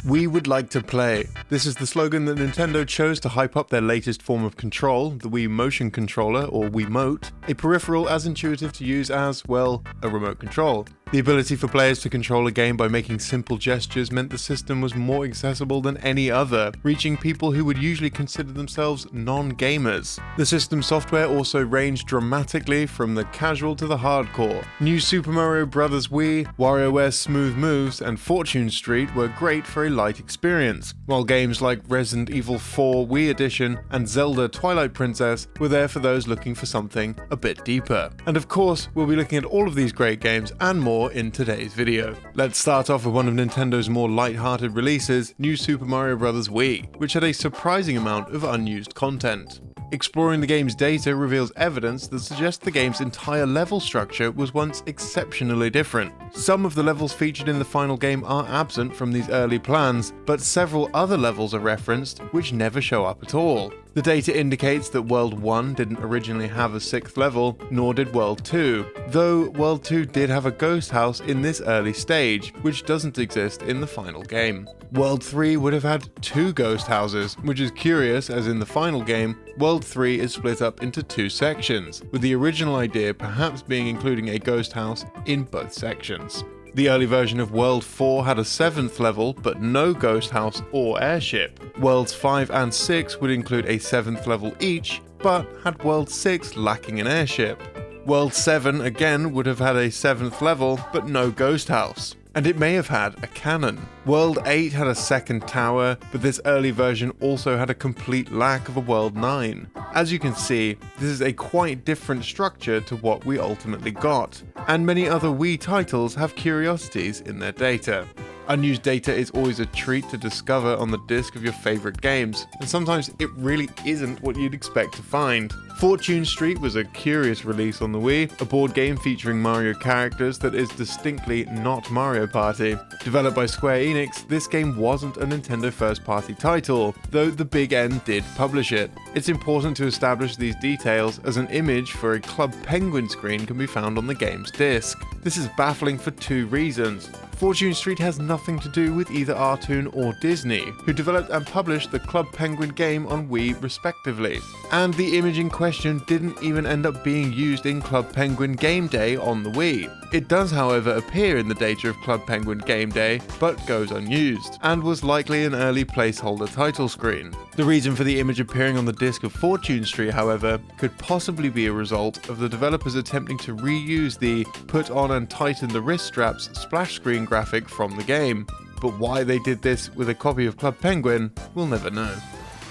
We would like to play. This is the slogan that Nintendo chose to hype up their latest form of control, the Wii Motion Controller, or Wiimote, a peripheral as intuitive to use as, well, a remote control. The ability for players to control a game by making simple gestures meant the system was more accessible than any other, reaching people who would usually consider themselves non-gamers. The system software also ranged dramatically from the casual to the hardcore. New Super Mario Bros. Wii, Warioware's Smooth Moves, and Fortune Street were great for a light experience, while games like Resident Evil 4 Wii Edition and Zelda Twilight Princess were there for those looking for something a bit deeper. And of course, we'll be looking at all of these great games and more in today's video. Let's start off with one of Nintendo's more light-hearted releases, New Super Mario Bros. Wii, which had a surprising amount of unused content. Exploring the game's data reveals evidence that suggests the game's entire level structure was once exceptionally different. Some of the levels featured in the final game are absent from these early plans, but several other levels are referenced which never show up at all. The data indicates that World 1 didn't originally have a 6th level, nor did World 2, though World 2 did have a ghost house in this early stage, which doesn't exist in the final game. World 3 would have had 2 ghost houses, which is curious as in the final game, World 3 is split up into 2 sections, with the original idea perhaps being including a ghost house in both sections. The early version of World 4 had a 7th level, but no ghost house or airship. Worlds 5 and 6 would include a 7th level each, but had World 6 lacking an airship. World 7 again would have had a 7th level, but no ghost house. And it may have had a cannon. World 8 had a 2nd tower, but this early version also had a complete lack of a World 9. As you can see, this is a quite different structure to what we ultimately got, and many other Wii titles have curiosities in their data. Unused data is always a treat to discover on the disc of your favourite games, and sometimes it really isn't what you'd expect to find. Fortune Street was a curious release on the Wii, a board game featuring Mario characters that is distinctly not Mario Party. Developed by Square Enix, this game wasn't a Nintendo first-party title, though the Big N did publish it. It's important to establish these details as an image for a Club Penguin screen can be found on the game's disc. This is baffling for 2 reasons. Fortune Street has nothing to do with either Artoon or Disney, who developed and published the Club Penguin game on Wii respectively. And the image in question didn't even end up being used in Club Penguin Game Day on the Wii. It does, however, appear in the data of Club Penguin Game Day, but goes unused, and was likely an early placeholder title screen. The reason for the image appearing on the disc of Fortune Street, however, could possibly be a result of the developers attempting to reuse the put on and tighten the wrist straps splash screen graphic from the game. But why they did this with a copy of Club Penguin, we'll never know.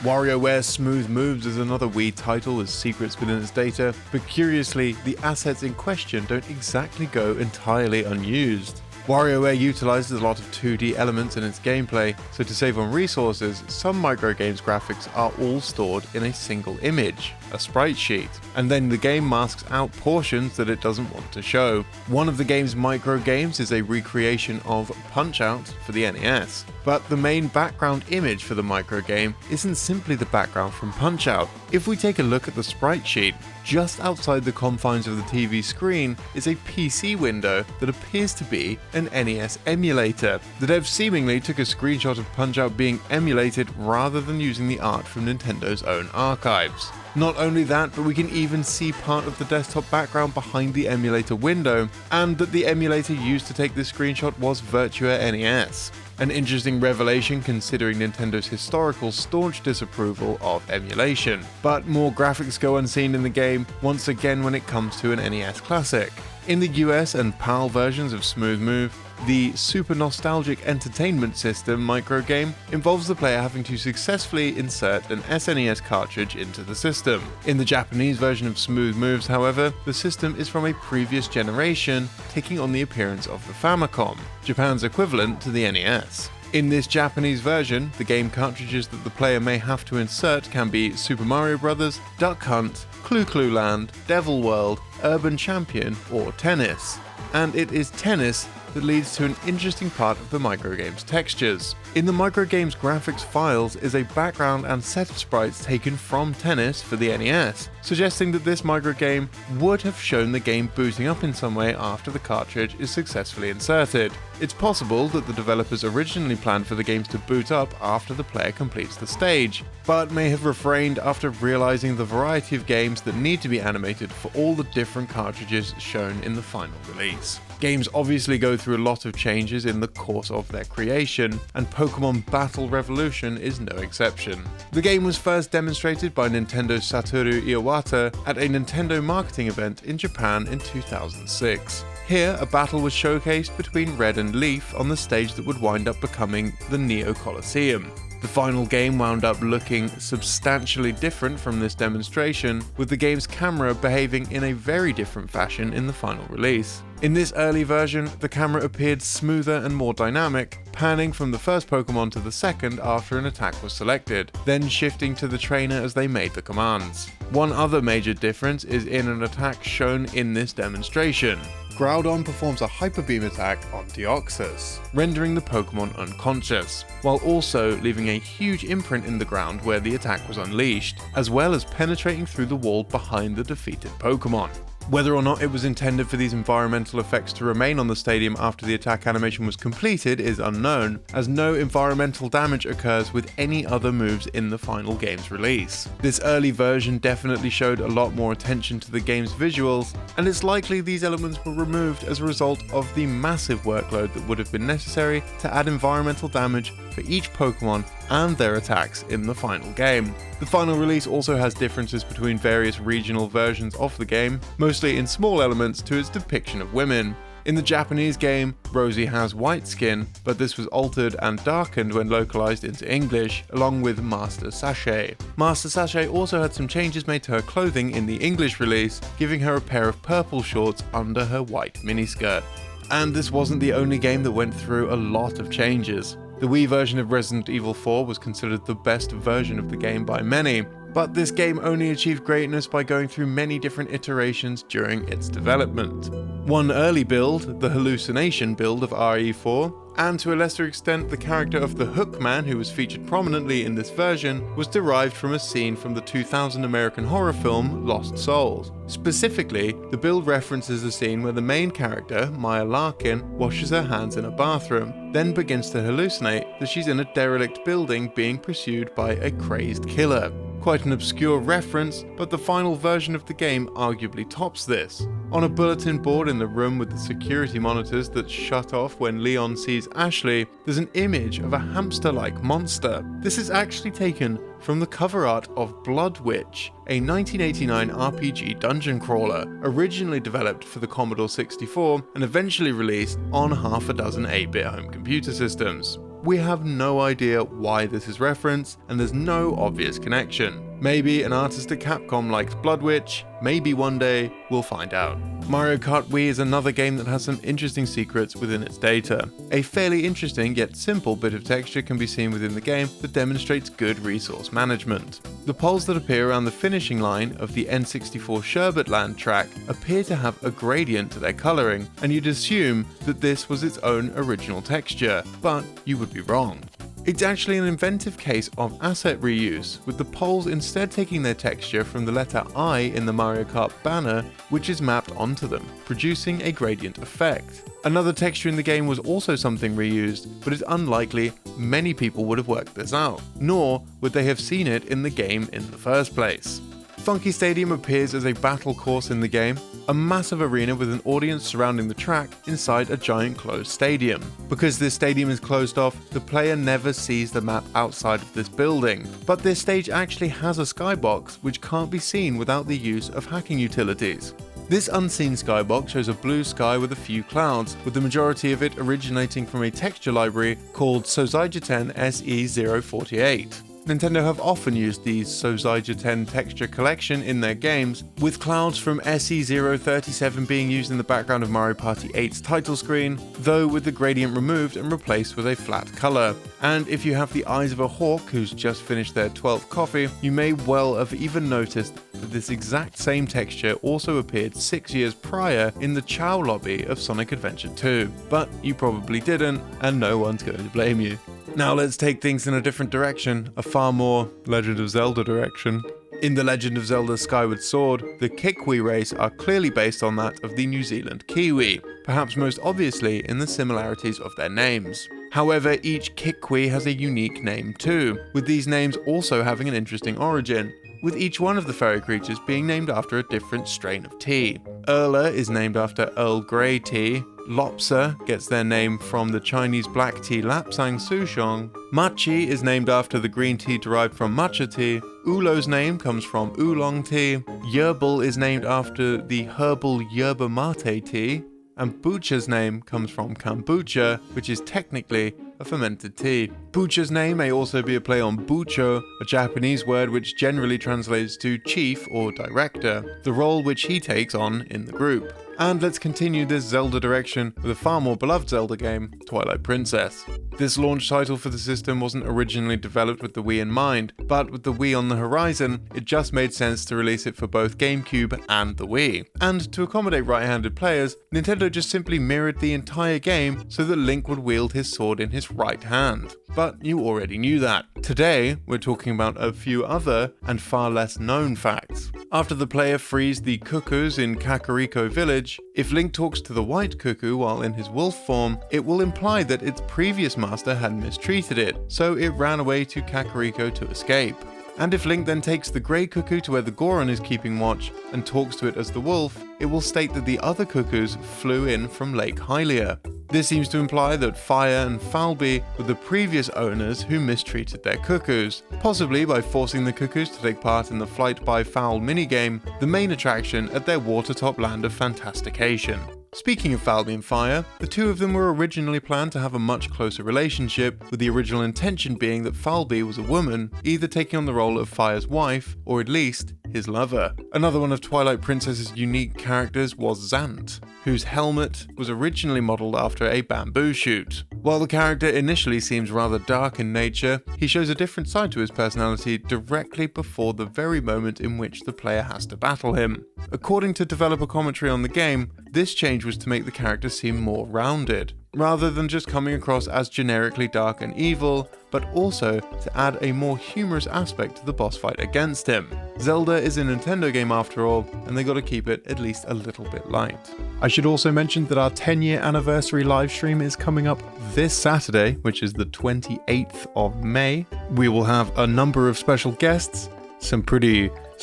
Warioware's Smooth Moves is another Wii title with secrets within its data, but curiously, the assets in question don't exactly go entirely unused. WarioWare utilizes a lot of 2D elements in its gameplay, so to save on resources, some microgames graphics are all stored in a single image, a sprite sheet, and then the game masks out portions that it doesn't want to show. One of the game's microgames is a recreation of Punch-Out for the NES, but the main background image for the microgame isn't simply the background from Punch-Out. If we take a look at the sprite sheet, just outside the confines of the TV screen is a PC window that appears to be an NES emulator. The devs seemingly took a screenshot of Punch-Out being emulated rather than using the art from Nintendo's own archives. Not only that, but we can even see part of the desktop background behind the emulator window, and that the emulator used to take this screenshot was Virtua NES. An interesting revelation considering Nintendo's historical staunch disapproval of emulation. But more graphics go unseen in the game, once again when it comes to an NES classic. In the US and PAL versions of Smooth Move, the Super Nostalgic Entertainment System microgame involves the player having to successfully insert an SNES cartridge into the system. In the Japanese version of Smooth Moves, however, the system is from a previous generation, taking on the appearance of the Famicom, Japan's equivalent to the NES. In this Japanese version, the game cartridges that the player may have to insert can be Super Mario Bros., Duck Hunt, Clu Clu Land, Devil World, Urban Champion, or Tennis. And it is Tennis that leads to an interesting part of the microgame's textures. In the microgame's graphics files is a background and set of sprites taken from Tennis for the NES, suggesting that this microgame would have shown the game booting up in some way after the cartridge is successfully inserted. It's possible that the developers originally planned for the games to boot up after the player completes the stage, but may have refrained after realizing the variety of games that need to be animated for all the different cartridges shown in the final release. Games obviously go through a lot of changes in the course of their creation, and Pokemon Battle Revolution is no exception. The game was first demonstrated by Nintendo's Satoru Iwata at a Nintendo marketing event in Japan in 2006. Here, a battle was showcased between Red and Leaf on the stage that would wind up becoming the Neo Colosseum. The final game wound up looking substantially different from this demonstration, with the game's camera behaving in a very different fashion in the final release. In this early version, the camera appeared smoother and more dynamic, panning from the first Pokemon to the second after an attack was selected, then shifting to the trainer as they made the commands. One other major difference is in an attack shown in this demonstration. Groudon performs a Hyper Beam attack on Deoxys, rendering the Pokemon unconscious, while also leaving a huge imprint in the ground where the attack was unleashed, as well as penetrating through the wall behind the defeated Pokemon. Whether or not it was intended for these environmental effects to remain on the stadium after the attack animation was completed is unknown, as no environmental damage occurs with any other moves in the final game's release. This early version definitely showed a lot more attention to the game's visuals, and it's likely these elements were removed as a result of the massive workload that would have been necessary to add environmental damage for each Pokemon and their attacks in the final game. The final release also has differences between various regional versions of the game, mostly in small elements to its depiction of women. In the Japanese game, Rosie has white skin, but this was altered and darkened when localized into English, along with Master Sachet. Master Sachet also had some changes made to her clothing in the English release, giving her a pair of purple shorts under her white miniskirt. And this wasn't the only game that went through a lot of changes. The Wii version of Resident Evil 4 was considered the best version of the game by many, but this game only achieved greatness by going through many different iterations during its development. One early build, the Hallucination build of RE4, and to a lesser extent the character of the Hookman, who was featured prominently in this version, was derived from a scene from the 2000 American horror film Lost Souls. Specifically, the build references a scene where the main character, Maya Larkin, washes her hands in a bathroom, then begins to hallucinate that she's in a derelict building being pursued by a crazed killer. Quite an obscure reference, but the final version of the game arguably tops this. On a bulletin board in the room with the security monitors that shut off when Leon sees Ashley, there's an image of a hamster-like monster. This is actually taken from the cover art of Blood Witch, a 1989 RPG dungeon crawler, originally developed for the Commodore 64 and eventually released on half a dozen 8-bit home computer systems. We have no idea why this is referenced, and there's no obvious connection. Maybe an artist at Capcom liked Blood Witch, maybe one day we'll find out. Mario Kart Wii is another game that has some interesting secrets within its data. A fairly interesting yet simple bit of texture can be seen within the game that demonstrates good resource management. The poles that appear around the finishing line of the N64 Sherbetland track appear to have a gradient to their colouring, and you'd assume that this was its own original texture, but you would be wrong. It's actually an inventive case of asset reuse, with the poles instead taking their texture from the letter I in the Mario Kart banner, which is mapped onto them, producing a gradient effect. Another texture in the game was also something reused, but it's unlikely many people would have worked this out, nor would they have seen it in the game in the first place. Funky Stadium appears as a battle course in the game, a massive arena with an audience surrounding the track inside a giant closed stadium. Because this stadium is closed off, the player never sees the map outside of this building, but this stage actually has a skybox which can't be seen without the use of hacking utilities. This unseen skybox shows a blue sky with a few clouds, with the majority of it originating from a texture library called Sozygaten SE048. Nintendo have often used the Sozygaten texture collection in their games, with clouds from SE037 being used in the background of Mario Party 8's title screen, though with the gradient removed and replaced with a flat colour. And if you have the eyes of a hawk who's just finished their 12th coffee, you may well have even noticed that this exact same texture also appeared 6 years prior in the Chow lobby of Sonic Adventure 2, but you probably didn't, and no one's going to blame you. Now let's take things in a different direction, a far more Legend of Zelda direction. In The Legend of Zelda Skyward Sword, the Kiwi race are clearly based on that of the New Zealand Kiwi, perhaps most obviously in the similarities of their names. However, each Kiwi has a unique name too, with these names also having an interesting origin, with each one of the fairy creatures being named after a different strain of tea. Erla is named after Earl Grey tea, Lopsa gets their name from the Chinese black tea Lapsang Souchong, Machi is named after the green tea derived from matcha tea, Ulo's name comes from oolong tea, Yerbal is named after the herbal yerba mate tea, and Bucha's name comes from kombucha, which is technically a fermented tea. Bucha's name may also be a play on bucho, a Japanese word which generally translates to chief or director, the role which he takes on in the group. And let's continue this Zelda direction with a far more beloved Zelda game, Twilight Princess. This launch title for the system wasn't originally developed with the Wii in mind, but with the Wii on the horizon, it just made sense to release it for both GameCube and the Wii. And to accommodate right-handed players, Nintendo just simply mirrored the entire game so that Link would wield his sword in his right hand. But you already knew that. Today, we're talking about a few other and far less known facts. After the player frees the cuckoos in Kakariko Village, if Link talks to the white cuckoo while in his wolf form, it will imply that its previous master had mistreated it, so it ran away to Kakariko to escape. And if Link then takes the grey cuckoo to where the Goron is keeping watch and talks to it as the wolf, it will state that the other cuckoos flew in from Lake Hylia. This seems to imply that Fire and Falby were the previous owners who mistreated their cuckoos, possibly by forcing the cuckoos to take part in the Flight by Fowl minigame, the main attraction at their watertop land of fantastication. Speaking of Falby and Fire, the two of them were originally planned to have a much closer relationship, with the original intention being that Falby was a woman, either taking on the role of Fire's wife, or at least his lover. Another one of Twilight Princess's unique characters was Zant, whose helmet was originally modelled after a bamboo shoot. While the character initially seems rather dark in nature, he shows a different side to his personality directly before the very moment in which the player has to battle him. According to developer commentary on the game, this change was to make the character seem more rounded, rather than just coming across as generically dark and evil, but also to add a more humorous aspect to the boss fight against him. Zelda is a Nintendo game after all, and they gotta keep it at least a little bit light. I should also mention that our 10-year anniversary livestream is coming up this Saturday, which is the 28th of May. We will have a number of special guests, some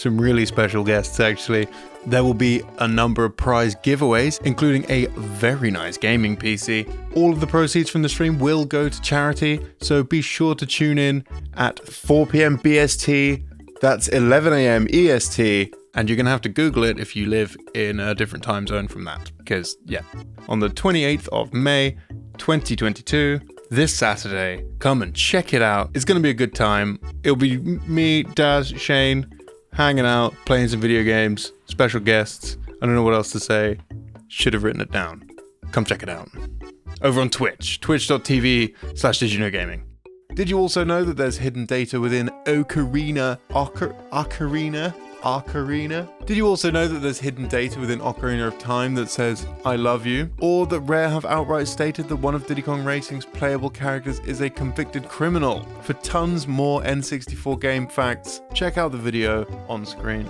really special guests actually. There will be a number of prize giveaways, including a very nice gaming PC. All of the proceeds from the stream will go to charity, so be sure to tune in at 4 PM BST, that's 11 AM EST, and you're going to have to Google it if you live in a different time zone from that, because yeah, on the 28th of May 2022, this Saturday, come and check it out. It's going to be a good time. It'll be me, Daz, Shane, hanging out, playing some video games, special guests. I don't know what else to say. Should have written it down. Come check it out. Over on Twitch, twitch.tv/DidYouKnowGaming. Did you also know that there's hidden data within Ocarina? Did you also know that there's hidden data within Ocarina of Time that says, I love you? Or that Rare have outright stated that one of Diddy Kong Racing's playable characters is a convicted criminal? For tons more N64 game facts, check out the video on screen.